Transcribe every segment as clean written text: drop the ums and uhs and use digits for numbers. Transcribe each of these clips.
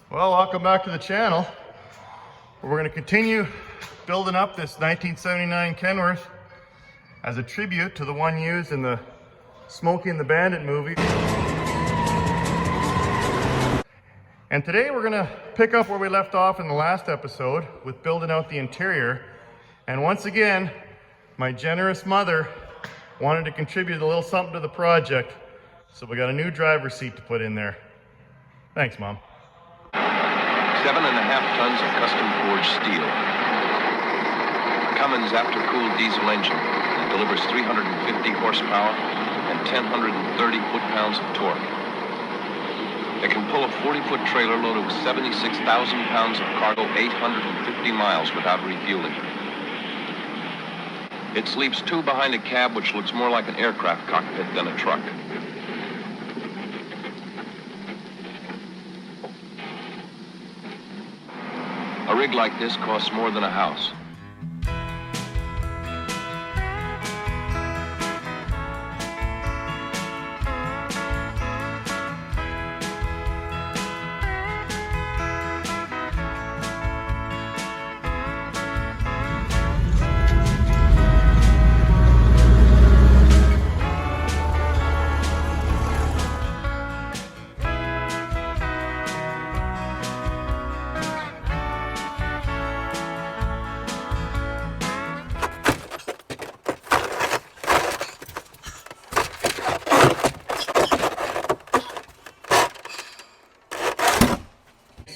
Well, welcome back to the channel. We're going to continue building up this 1979 Kenworth as a tribute to the one used in the Smokey and the Bandit movie. And today we're going to pick up where we left off in the last episode with building out the interior. And once again, my generous mother wanted to contribute a little something to the project, so we got a new driver's seat to put in there. Thanks, Mom. 7.5 tons of custom forged steel. A Cummins after-cooled diesel engine that delivers 350 horsepower and 1,030 foot-pounds of torque. It can pull a 40-foot trailer load of 76,000 pounds of cargo 850 miles without refueling. It sleeps two behind a cab which looks more like an aircraft cockpit than a truck. A rig like this costs more than a house.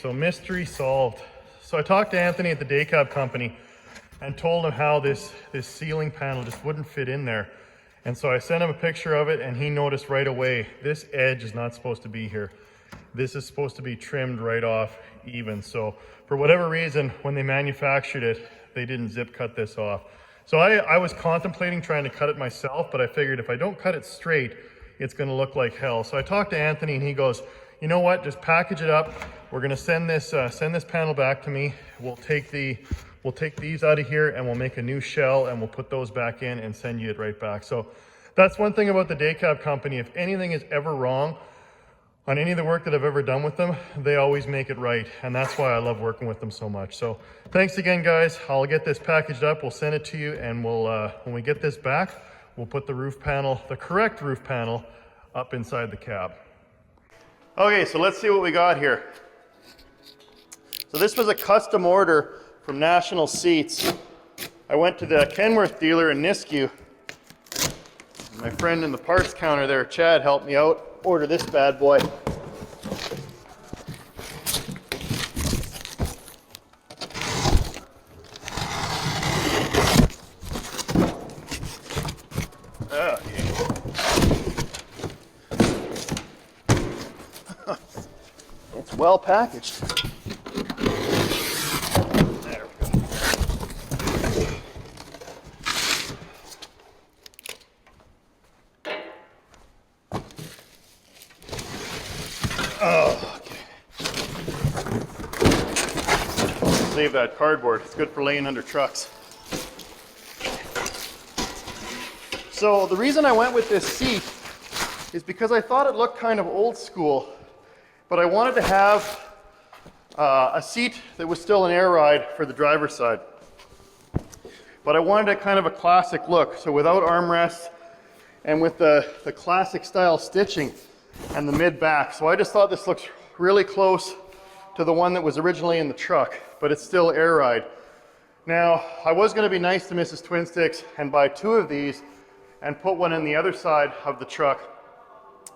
So mystery solved. So I talked to Anthony at the DayCab Company and told him how this ceiling panel just wouldn't fit in there. And so I sent him a picture of it and he noticed right away, this edge is not supposed to be here. This is supposed to be trimmed right off even. So for whatever reason, when they manufactured it, they didn't zip cut this off. So I was contemplating trying to cut it myself, but I figured if I don't cut it straight, it's gonna look like hell. So I talked to Anthony and he goes, you know what, just package it up. We're gonna send this panel back to me. We'll take these out of here and we'll make a new shell and we'll put those back in and send you it right back. So that's one thing about the DayCab Company. If anything is ever wrong on any of the work that I've ever done with them, they always make it right. And that's why I love working with them so much. So thanks again, guys. I'll get this packaged up. We'll send it to you and we'll, when we get this back, we'll put the roof panel, the correct roof panel, up inside the cab. Okay, so let's see what we got here. So this was a custom order from National Seats. I went to the Kenworth dealer in Nisku. My friend in the parts counter there, Chad, helped me out, order this bad boy. It's well packaged. There we go. Oh, okay. Save that cardboard. It's good for laying under trucks. So the reason I went with this seat is because I thought it looked kind of old school. But I wanted to have a seat that was still an air ride for the driver's side. But I wanted a kind of a classic look, so without armrests and with the classic style stitching and the mid back. So I just thought this looks really close to the one that was originally in the truck, but it's still air ride. Now, I was going to be nice to Mrs. Twin Sticks and buy two of these and put one on the other side of the truck.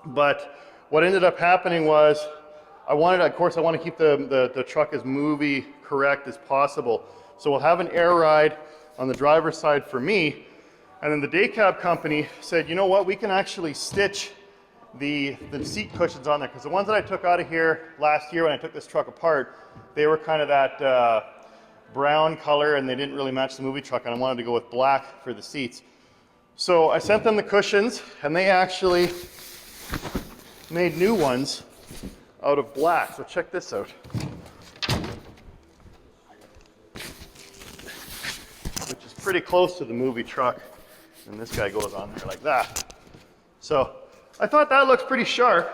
But what ended up happening was of course, I want to keep the truck as movie correct as possible. So we'll have an air ride on the driver's side for me. And then the DayCab Company said, you know what, we can actually stitch the seat cushions on there. Because the ones that I took out of here last year when I took this truck apart, they were kind of that brown color and they didn't really match the movie truck. And I wanted to go with black for the seats. So I sent them the cushions and they actually made new ones out of black. So check this out. Which is pretty close to the movie truck. And this guy goes on there like that. So I thought that looks pretty sharp.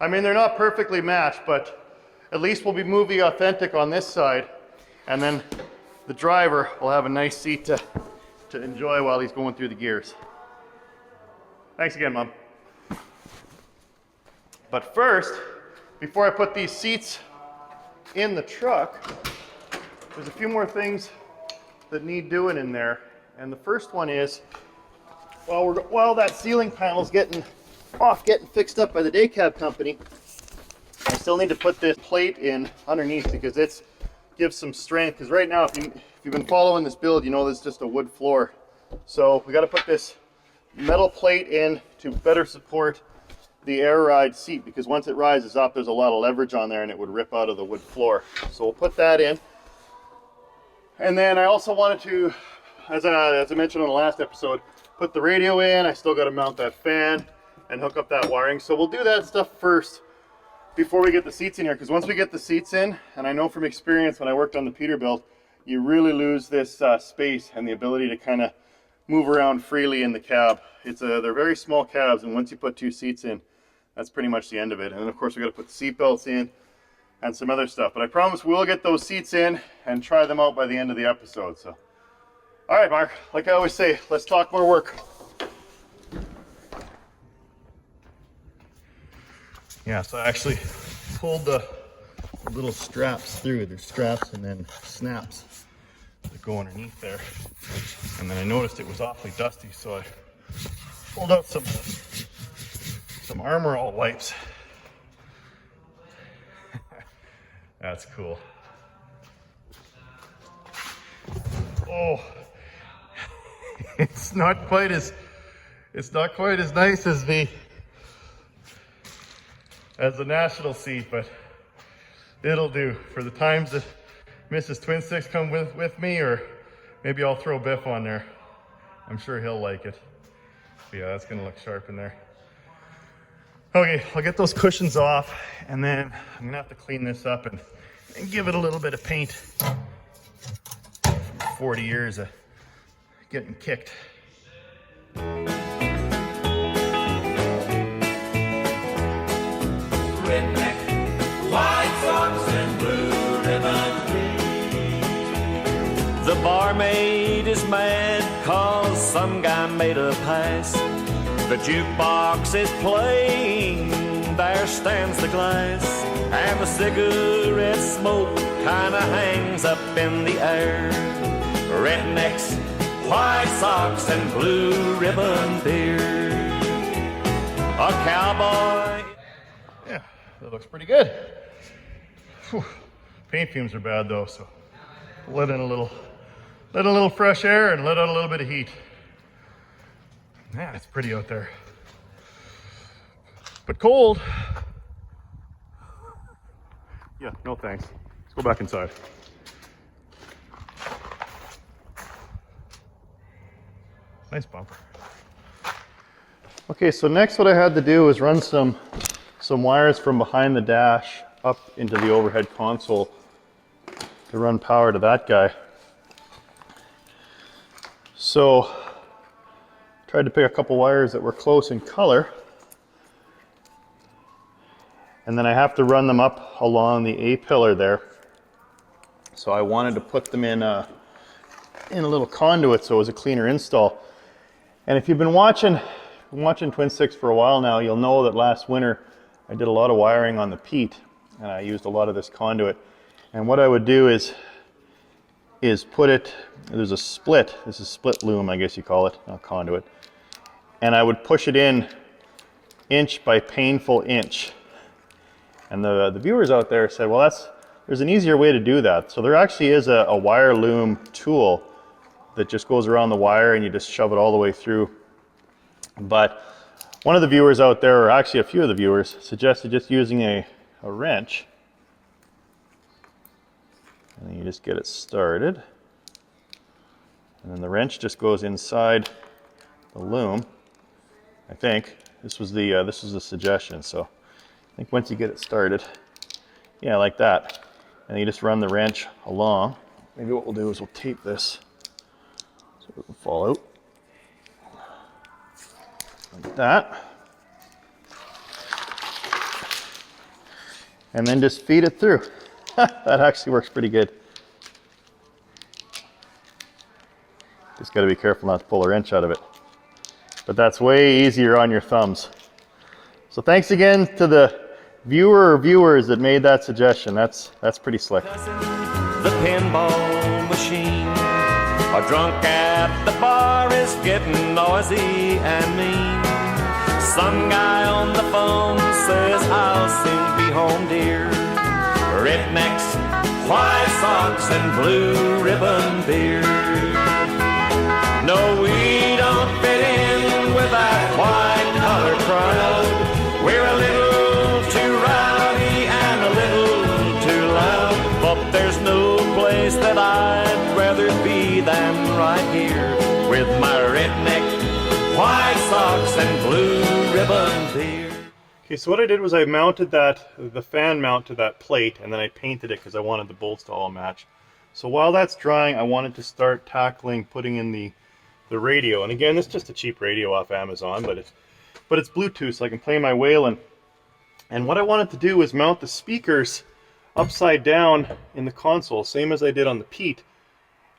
I mean, they're not perfectly matched, but at least we'll be movie authentic on this side, and then the driver will have a nice seat to enjoy while he's going through the gears. Thanks again, Mom. But first, before I put these seats in the truck, there's a few more things that need doing in there. And the first one is, while that ceiling panel's getting fixed up by the DayCab Company, I still need to put this plate in underneath because it gives some strength. Because right now, if you've been following this build, you know there's just a wood floor. So we got to put this metal plate in to better support the air ride seat, because once it rises up, there's a lot of leverage on there and it would rip out of the wood floor. So we'll put that in. And then I also wanted to, as I mentioned on the last episode, put the radio in. I still got to mount that fan and hook up that wiring. So we'll do that stuff first before we get the seats in here, because once we get the seats in, and I know from experience when I worked on the Peterbilt, you really lose this space and the ability to kind of move around freely in the cab. They're very small cabs, and once you put 2 seats in, that's pretty much the end of it. And then of course we got to put the seat belts in and some other stuff. But I promise we'll get those seats in and try them out by the end of the episode. So, all right, Mark, like I always say, let's talk more work. Yeah, so I actually pulled the little straps through. There's straps and then snaps that go underneath there. And then I noticed it was awfully dusty, so I pulled out some Armor All wipes. That's cool. Oh, it's not quite as nice as the National seat, but it'll do for the times that Mrs. Twin Sticks come with me, or maybe I'll throw Biff on there. I'm sure he'll like it. But yeah, that's gonna look sharp in there. Okay, I'll get those cushions off, and then I'm gonna have to clean this up and give it a little bit of paint from 40 years of getting kicked. Redneck, white socks and blue ribbon. The barmaid is mad 'cause some guy made a pass. The jukebox is playing, there stands the glass, and the cigarette smoke kinda hangs up in the air. Rednecks, white socks, and blue ribbon beer. A cowboy. Yeah, that looks pretty good. Whew. Paint fumes are bad though, so let in a little fresh air and let out a little bit of heat. Man, it's pretty out there, but cold. Yeah, no thanks. Let's go back inside. Nice bumper. Okay, so next what I had to do was run some wires from behind the dash up into the overhead console to run power to that guy. So tried to pick a couple wires that were close in color, and then I have to run them up along the A-pillar there. So I wanted to put them in a little conduit so it was a cleaner install. And if you've been watching Twin Sticks for a while now, you'll know that last winter I did a lot of wiring on the Pete, and I used a lot of this conduit. And what I would do is put it, there's a split, this is split loom, I guess you call it, not conduit. And I would push it in inch by painful inch. And the viewers out there said, well, there's an easier way to do that. So there actually is a wire loom tool that just goes around the wire and you just shove it all the way through. But one of the viewers out there, or actually a few of the viewers, suggested just using a wrench. And then you just get it started. And then the wrench just goes inside the loom. I think this was the suggestion. So I think once you get it started, yeah, like that, and you just run the wrench along. Maybe what we'll do is we'll tape this so it doesn't fall out. Like that. and then just feed it through. That actually works pretty good. Just got to be careful not to pull a wrench out of it. But that's way easier on your thumbs. So thanks again to the viewer or viewers that made that suggestion. That's pretty slick. The pinball machine. A drunk at the bar is getting noisy and mean. Some guy on the phone says I'll soon be home, dear. Rednecks, white socks, and blue ribbon beer. No, we don't fit in with that white-collar crowd. We're a little too rowdy and a little too loud. But there's no place that I'd rather be than right here with my redneck, white socks, and blue ribbon beer. Okay, so what I did was I mounted the fan mount to that plate, and then I painted it because I wanted the bolts to all match. So while that's drying, I wanted to start tackling putting in the radio. And again, this is just a cheap radio off Amazon, but it's Bluetooth, so I can play my Whalen. And what I wanted to do was mount the speakers upside down in the console, same as I did on the Pete.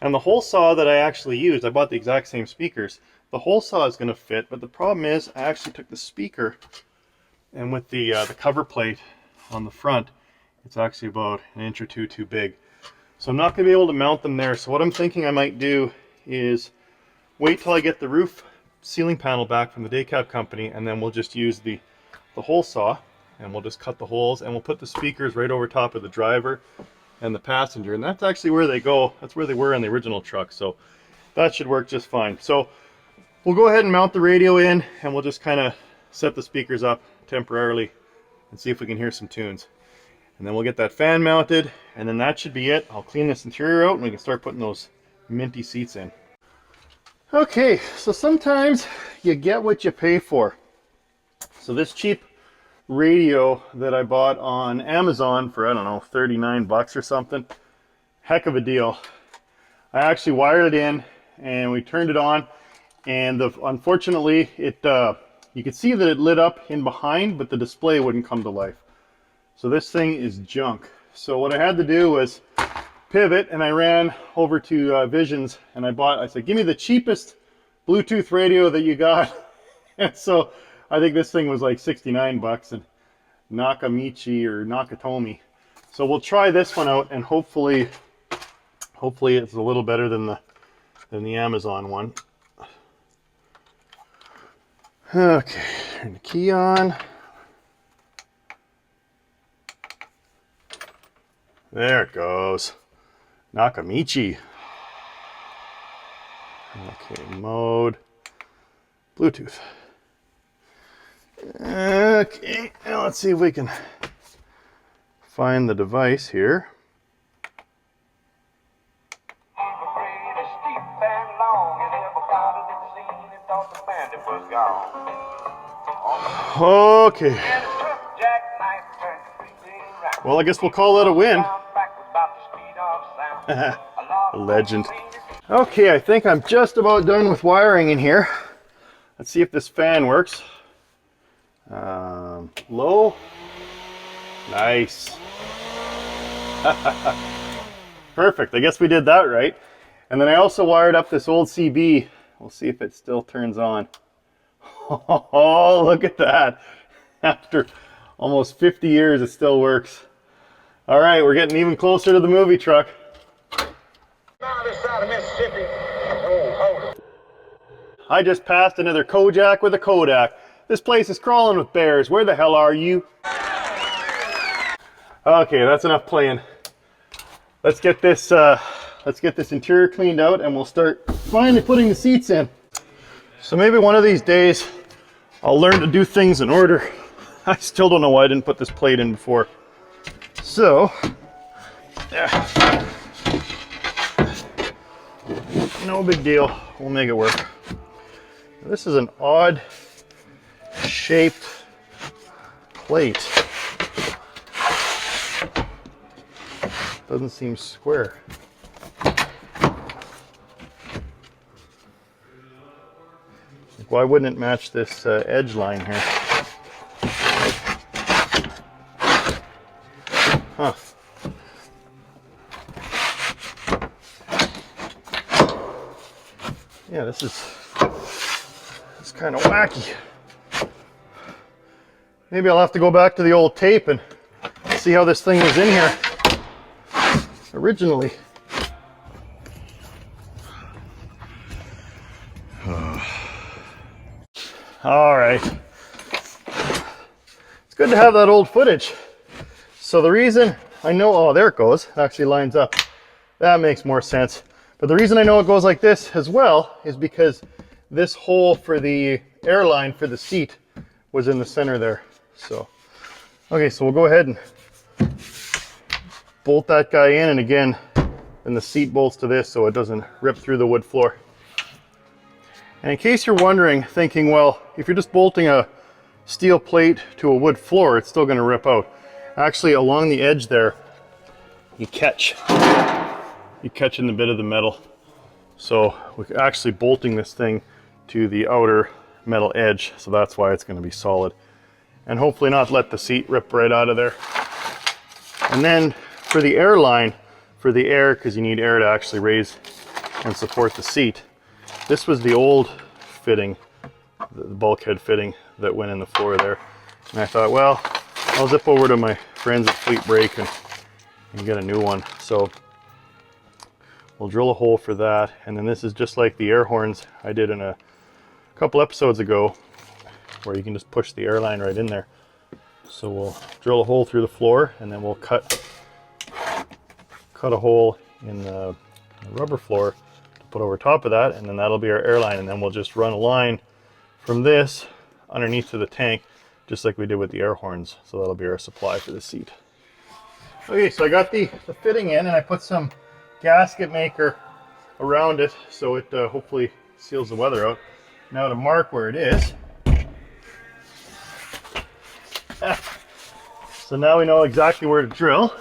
And the hole saw that I actually used, I bought the exact same speakers. The hole saw is going to fit, but the problem is I actually took the speaker, and with the cover plate on the front, it's actually about an inch or two too big. So I'm not going to be able to mount them there. So what I'm thinking I might do is wait till I get the roof ceiling panel back from the DayCab Company, and then we'll just use the hole saw, and we'll just cut the holes, and we'll put the speakers right over top of the driver and the passenger. And that's actually where they go. That's where they were in the original truck. So that should work just fine. So we'll go ahead and mount the radio in, and we'll just kind of set the speakers up temporarily and see if we can hear some tunes. And then we'll get that fan mounted, and then that should be it. I'll clean this interior out, and we can start putting those minty seats in. Okay, so sometimes you get what you pay for. So this cheap radio that I bought on Amazon for, I don't know, 39 bucks or something, heck of a deal. I actually wired it in, and we turned it on, and unfortunately you could see that it lit up in behind, but the display wouldn't come to life. So this thing is junk. So what I had to do was pivot, and I ran over to Visions, and I said, give me the cheapest Bluetooth radio that you got. And so I think this thing was like 69 bucks, and Nakamichi or Nakatomi. So we'll try this one out, and hopefully it's a little better than the Amazon one. Okay, turn the key on. There it goes. Nakamichi. Okay, mode. Bluetooth. Okay, now let's see if we can find the device here. Okay. Well, I guess we'll call that a win. Legend. Okay, I think I'm just about done with wiring in here. Let's see if this fan works. Low. Nice. Perfect. I guess we did that right. And then I also wired up this old CB. We'll see if it still turns on. Oh, look at that. After almost 50 years, it still works. All right, we're getting even closer to the movie truck. Now this side of Mississippi. I just passed another Kojak with a Kodak. This place is crawling with bears. Where the hell are you? Okay, that's enough playing. Let's get this interior cleaned out, and we'll start finally putting the seats in. So maybe one of these days I'll learn to do things in order. I still don't know why I didn't put this plate in before. So, yeah. No big deal. We'll make it work. This is an odd shaped plate. Doesn't seem square. Why wouldn't it match this edge line here? Huh. Yeah, this is kind of wacky. Maybe I'll have to go back to the old tape and see how this thing was in here originally. All right. It's good to have that old footage. So the reason I know, oh, there it goes. It actually lines up. That makes more sense. But the reason I know it goes like this as well is because this hole for the airline for the seat was in the center there. So, okay, so we'll go ahead and bolt that guy in, and again, and the seat bolts to this so it doesn't rip through the wood floor. And in case you're wondering, thinking, well, if you're just bolting a steel plate to a wood floor, it's still going to rip out. Actually, along the edge there, you catch in the bit of the metal. So we're actually bolting this thing to the outer metal edge, so that's why it's going to be solid. And hopefully not let the seat rip right out of there. And then for the airline, for the air, because you need air to actually raise and support the seat, this was the old fitting, the bulkhead fitting that went in the floor there. And I thought, well, I'll zip over to my friends at Fleet Brake and get a new one. So we'll drill a hole for that. And then this is just like the air horns I did in a couple episodes ago, where you can just push the airline right in there. So we'll drill a hole through the floor, and then we'll cut a hole in the rubber floor to put over top of that, and then that'll be our airline. And then we'll just run a line from this underneath to the tank, just like we did with the air horns. So that'll be our supply for the seat. Okay, so I got the fitting in, and I put some gasket maker around it so it hopefully seals the weather out. Now to mark where it is. So now we know exactly where to drill.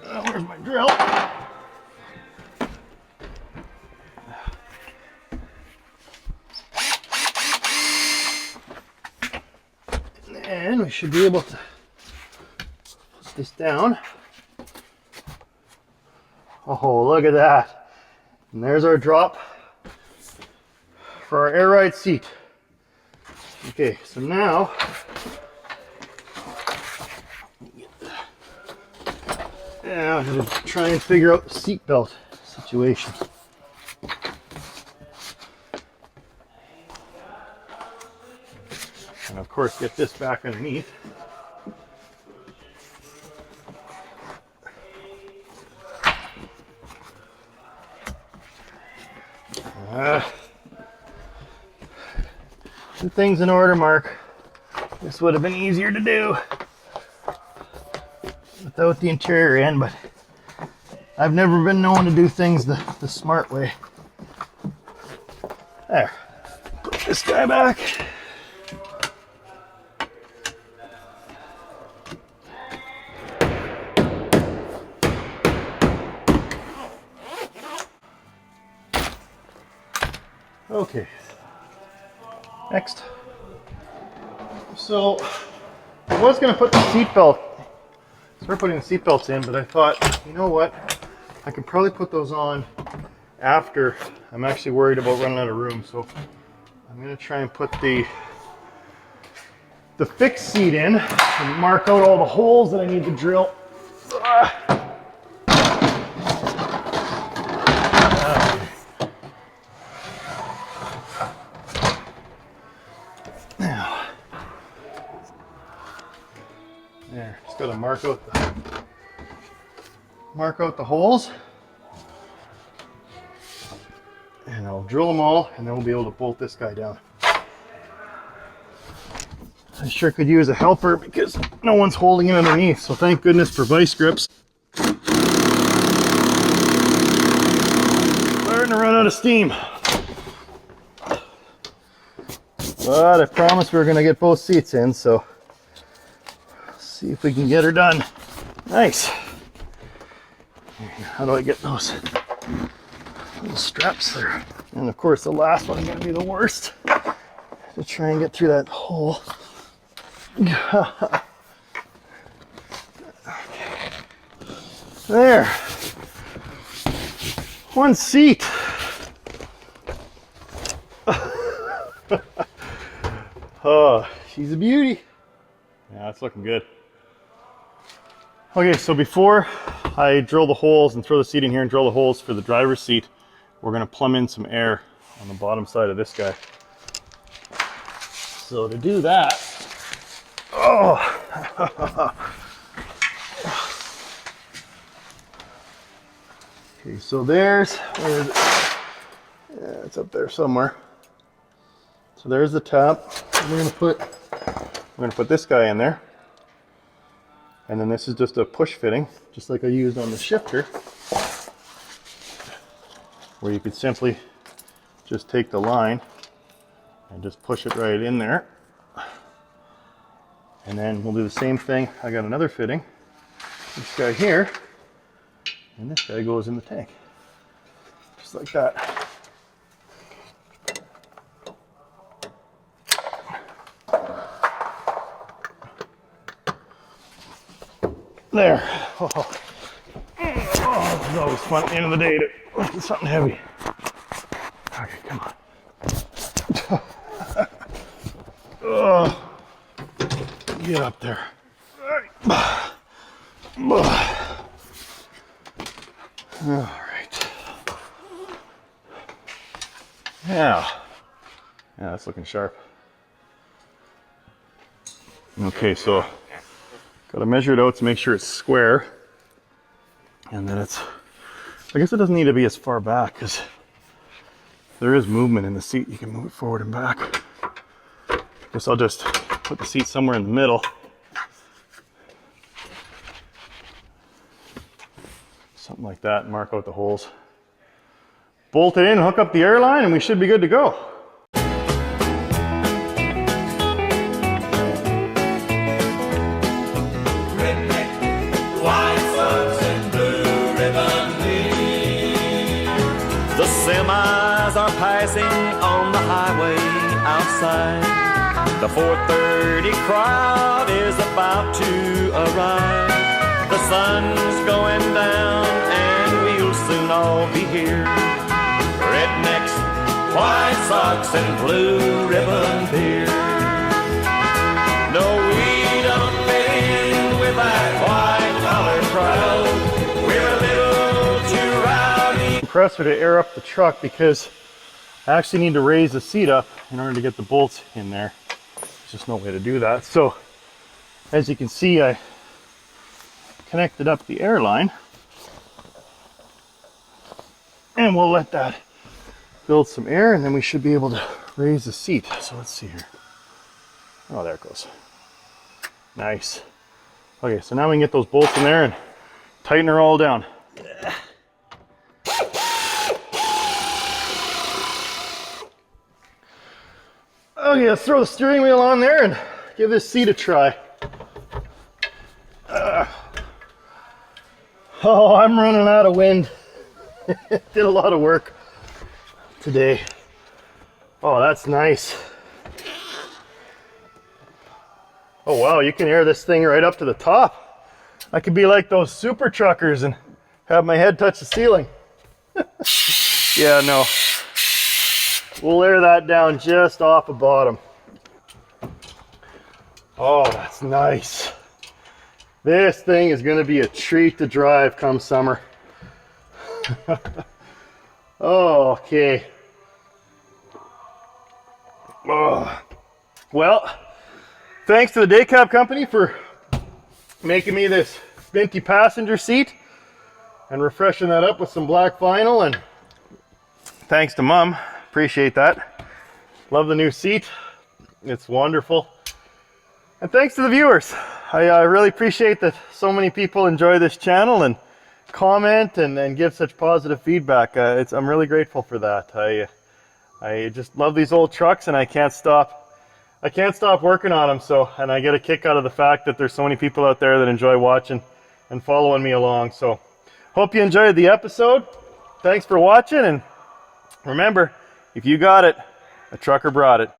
Where's my drill? And we should be able to put this down. Oh, look at that. And there's our drop for our air ride seat. Okay, so now I'm going to try and figure out the seat belt situation. And of course, get this back underneath. Two things in order, Mark. This would have been easier to do without the interior end, but I've never been known to do things the smart way. There. Put this guy back. Okay. Next. So I was going to put the seat belt, start putting the seat belts in, but I thought, you know what? I could probably put those on after. I'm actually worried about running out of room, so I'm going to try and put the fixed seat in and mark out all the holes that I need to drill. Now, there, just got to mark out the holes, and I'll drill them all, and then we'll be able to bolt this guy down. I sure could use a helper because no one's holding it underneath, so thank goodness for vice grips. Starting to run out of steam. But I promised we were going to get both seats in, so let's see if we can get her done. Nice. How do I get those little straps there? And of course the last one's going to be the worst, to try and get through that hole. Okay. There. One seat. Oh, she's a beauty. Yeah, it's looking good. Okay, so before I drill the holes and throw the seat in here and drill the holes for the driver's seat, we're gonna plumb in some air on the bottom side of this guy. So to do that, okay, so there's, where is it? Yeah, it's up there somewhere. So there's the tap. We're gonna put this guy in there. And then this is just a push fitting, just like I used on the shifter, where you could simply just take the line and just push it right in there. And then we'll do the same thing. I got another fitting, this guy here, and this guy goes in the tank, just like that. There. Oh, it's always fun at the end of the day to lift something heavy. Okay, come on. Get up there. All right. Yeah, that's looking sharp. Okay, so got to measure it out to make sure it's square, and then it's, I guess it doesn't need to be as far back because there is movement in the seat. You can move it forward and back. Guess I'll just put the seat somewhere in the middle. Something like that, and mark out the holes. Bolt it in, hook up the air line, and we should be good to go. Semis are passing on the highway outside. The 4:30 crowd is about to arrive. The sun's going down and we'll soon all be here. Rednecks, White Sox and Blue Ribbon beer. No, we don't fit in with that white-collar crowd. We're a little too rowdy. Compressor to air up the truck because I actually need to raise the seat up in order to get the bolts in there. There's just no way to do that. So as you can see, I connected up the air line, and we'll let that build some air, and then we should be able to raise the seat. So let's see here. Oh, there it goes. Nice. Okay, so now we can get those bolts in there and tighten her all down. Okay, let's throw the steering wheel on there and give this seat a try. Oh, I'm running out of wind. Did a lot of work today. Oh, that's nice. Oh wow, you can air this thing right up to the top. I could be like those super truckers and have my head touch the ceiling. Yeah, no. We'll air that down just off the bottom. Oh, that's nice. This thing is going to be a treat to drive come summer. Oh, okay. Oh. Well, thanks to the DayCab Company for making me this venti passenger seat and refreshing that up with some black vinyl, and thanks to Mom. Appreciate that. Love the new seat. It's wonderful. And thanks to the viewers. I really appreciate that so many people enjoy this channel and comment and give such positive feedback. I'm really grateful for that. I just love these old trucks, and I can't stop working on them. So, and I get a kick out of the fact that there's so many people out there that enjoy watching and following me along. So hope you enjoyed the episode. Thanks for watching, and remember, if you got it, a trucker brought it.